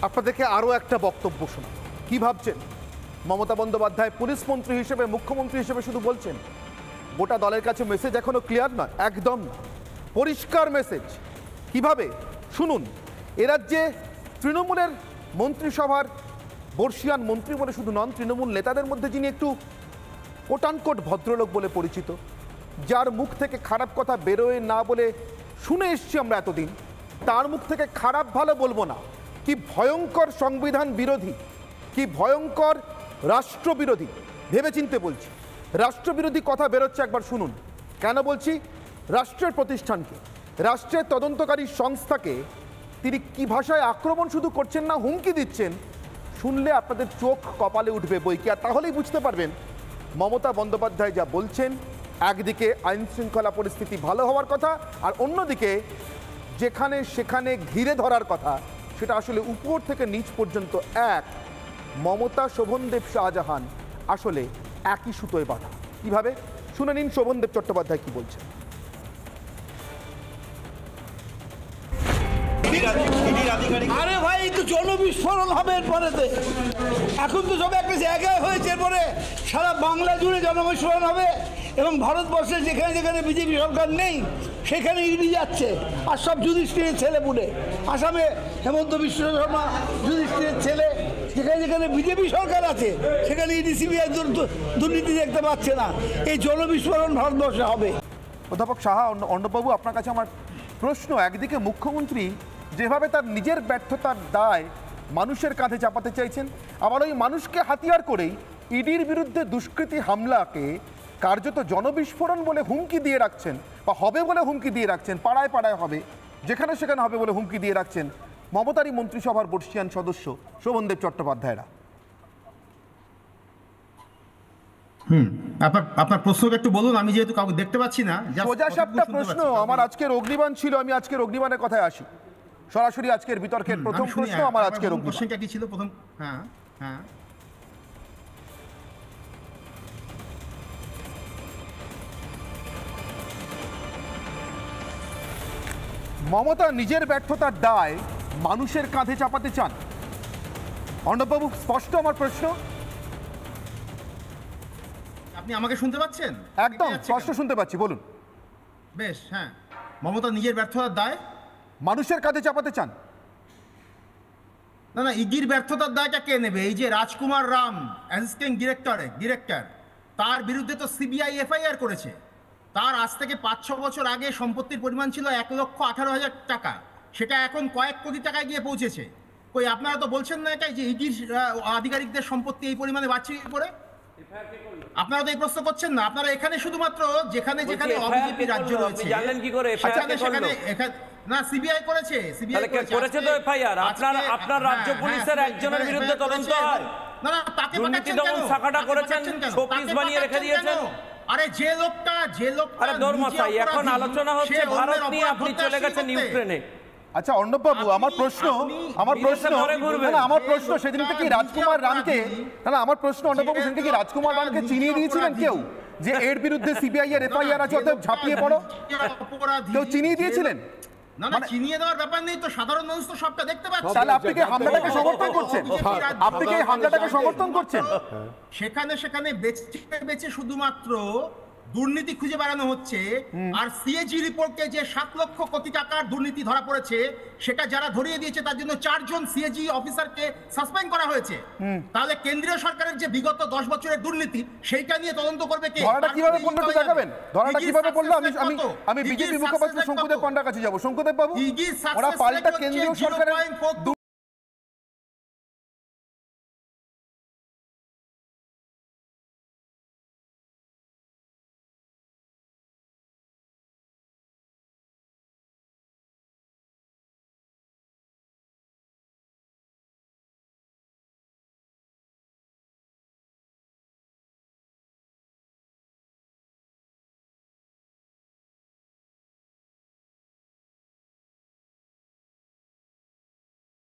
আপনাদেরকে আরও একটা বক্তব্য শোনা। কি ভাবছেন? মমতা বন্দ্যোপাধ্যায় পুলিশ মন্ত্রী হিসেবে, মুখ্যমন্ত্রী হিসেবে শুধু বলছেন, গোটা দলের কাছে মেসেজ এখনো ক্লিয়ার নয়, একদম না, পরিষ্কার মেসেজ। কিভাবে শুনুন। এ রাজ্যে তৃণমূলের মন্ত্রিসভার বর্ষিয়ান মন্ত্রী বলে শুধু নন, তৃণমূল নেতাদের মধ্যে যিনি একটু কোটানকোট ভদ্রলোক বলে পরিচিত, যার মুখ থেকে খারাপ কথা বেরোয় না বলে শুনে এসছি আমরা এতদিন, তার মুখ থেকে খারাপ ভালো বলবো না, কি ভয়ঙ্কর সংবিধান বিরোধী, কি ভয়ঙ্কর রাষ্ট্রবিরোধী, ভেবেচিন্তে বলছি, রাষ্ট্রবিরোধী কথা বেরোচ্ছে, একবার শুনুন। কেন বলছি? রাষ্ট্রের প্রতিষ্ঠানকে, রাষ্ট্রের তদন্তকারী সংস্থাকে তিনি কি ভাষায় আক্রমণ শুধু করছেন না, হুমকি দিচ্ছেন, শুনলে আপনাদের চোখ কপালে উঠবে বই কি। আর তাহলেই বুঝতে পারবেন মমতা বন্দ্যোপাধ্যায় যা বলছেন, একদিকে আইন শৃঙ্খলা পরিস্থিতি ভালো হওয়ার কথা, আর অন্যদিকে যেখানে সেখানে ঘিরে ধরার কথা, সেটা আসলে উপর থেকে নিচ পর্যন্ত এক। মমতা, শোভনদেব, শাহজাহান আসলে একই সুতোয় বাঁধা। কিভাবে? শুনে নিন শোভনদেব চট্টোপাধ্যায় কি বলছেন। আরে ভাই, তো জনবিস্ফোরণ হবে এরপরেতে। এখন তো সব একটা জায়গায় হয়েছে, এরপরে সারা বাংলা জুড়ে জনবিস্ফোরণ হবে এবং ভারতবর্ষে যেখানে যেখানে বিজেপি সরকার নেই সেখানে ইডি যাচ্ছে, আর সব যুধিষ্ঠিরের ছেলে পুলে। আসামে হেমন্ত বিশ্ব শর্মা যুধিষ্ঠিরের ছেলে, যেখানে যেখানে বিজেপি সরকার আছে সেখানে ইডি সিবিআই দুর্নীতি দেখতে পাচ্ছে না। এই জনবিস্ফোরণ ভারতবর্ষে হবে। অধ্যাপক সাহা, অর্ণববাবু, আপনার কাছে আমার প্রশ্ন, একদিকে মুখ্যমন্ত্রী যেভাবে তার নিজের ব্যর্থতার দায় মানুষের কাঁধে চাপাতে চাইছেন, আবার ওই মানুষকে হাতিয়ার করেই ইডির বিরুদ্ধে দুষ্কৃতী হামলাকে কার্যত জনবিস্ফোরণ বলে হুমকি দিয়ে রাখছেন, বা হবে বলে হুমকি দিয়ে রাখছেন, পাড়ায় পাড়ায় হবে, যেখানে সেখানে হবে বলে হুমকি দিয়ে রাখছেন মমতারই মন্ত্রিসভার বর্ষিয়ান সদস্য শোভনদেব চট্টোপাধ্যায়রা। আপনার প্রশ্নটা একটু বলুন, আমি যেহেতু কাউকে দেখতে পাচ্ছি না। সোজা সাপটা প্রশ্ন। আমার আজকের অগ্নিবাণ ছিল, আমি আজকের অগ্নিবাণের কথায় আসি সরাসরি। আজকের বিতর্কের প্রথম প্রশ্ন আমার আজকের অগ্নিবাণটা কি ছিল প্রথম? হ্যাঁ হ্যাঁ, মমতা নিজের ব্যর্থতার দায় মানুষের কাঁধে চাপাতে চান। অর্ণববাবু, স্পষ্ট আমার প্রশ্ন? আপনি আমাকে শুনতে পাচ্ছেন? একদম স্পষ্ট শুনতে পাচ্ছি, বলুন। বেশ, হ্যাঁ, মমতা নিজের ব্যর্থতার দায় মানুষের কাঁধে চাপাতে চান। না, ইডির ব্যর্থতার দায়টা কে নেবে? এই যে রাজকুমার রাম অ্যাসিস্ট্যান্ট ডিরেক্টর, তার বিরুদ্ধে তো সিবিআই এফআইআর করেছে। তার আজ থেকে 5-6 বছর আগে সম্পত্তির পরিমাণ ছিল 1,18,000 টাকা, সেটা এখন কয়েক কোটি টাকায় গিয়ে পৌঁছেছে। কই, আপনারা তো বলছেন না এটাই যে ইডির আধিকারিকদের সম্পত্তি এই পরিমাণে বাড়ছে করে? আপনারা তো এই প্রশ্ন করছেন না। আপনারা এখানে শুধুমাত্র যেখানে যেখানে অবিজেপি রাজ্য রয়েছে জানলেন কি করে? সেখানে না, সিবিআই করেছে, করেছে তো এফআইআর। আপনার রাজ্য পুলিশের একজনের বিরুদ্ধে তদন্ত হয়। না, তাকে দুর্নীতি দমন শাখাটা করেছেন, শোপিস বানিয়ে রেখে দিয়েছেন। আরে যে লোকটা আরে দরমশাই, এখন আলোচনা হচ্ছে ভারত নিয়ে, আপনি চলে গেছেন ইউক্রেনে। আচ্ছা অর্ণববাবু, আমার প্রশ্ন সেদিন থেকে রাজকুমার রামকে, আমার প্রশ্ন অর্ণববাবু, সেদিন থেকে রাজকুমার রামকে চিনিয়ে দিয়েছিলেন কেউ যে এর বিরুদ্ধে সিবিআই এর এফআইআর আছে, অতএব ঝাঁপিয়ে পড়ো? কেউ চিনিয়ে দিয়েছিলেন? না, চিনিয়ে দেওয়ার ব্যাপার নেই তো, সাধারণ মানুষ তো সবটা দেখতে পাচ্ছে। তাহলে আপনি কি হামলাটাকে সমর্থন করছেন? আপনি কি হামলাটাকে সমর্থন করছেন? সেখানে বেঁচে শুধুমাত্র দুর্নীতি খুঁজে বেড়ানো হচ্ছে। আর সিএজি রিপোর্টে যে 7 লক্ষ কোটি টাকার দুর্নীতি ধরা পড়েছে, সেটা যারা ধরিয়ে দিয়েছে তার জন্য 4 জন সিএজি অফিসারকে সাসপেন্ড করা হয়েছে। তাহলে কেন্দ্রীয় সরকারের যে বিগত 10 বছরের দুর্নীতি, সেইটা নিয়ে তদন্ত করবে কে? ধরাটা কিভাবে পড়লো একটু দেখাবেন? ধরাটা কিভাবে পড়লো? আমি বিজেপি মুখপাত্র শঙ্কুদেব পান্ডার কাছে যাব। শঙ্কুদেব বাবু, ওরা পাল্টা কেন্দ্রীয় সরকারের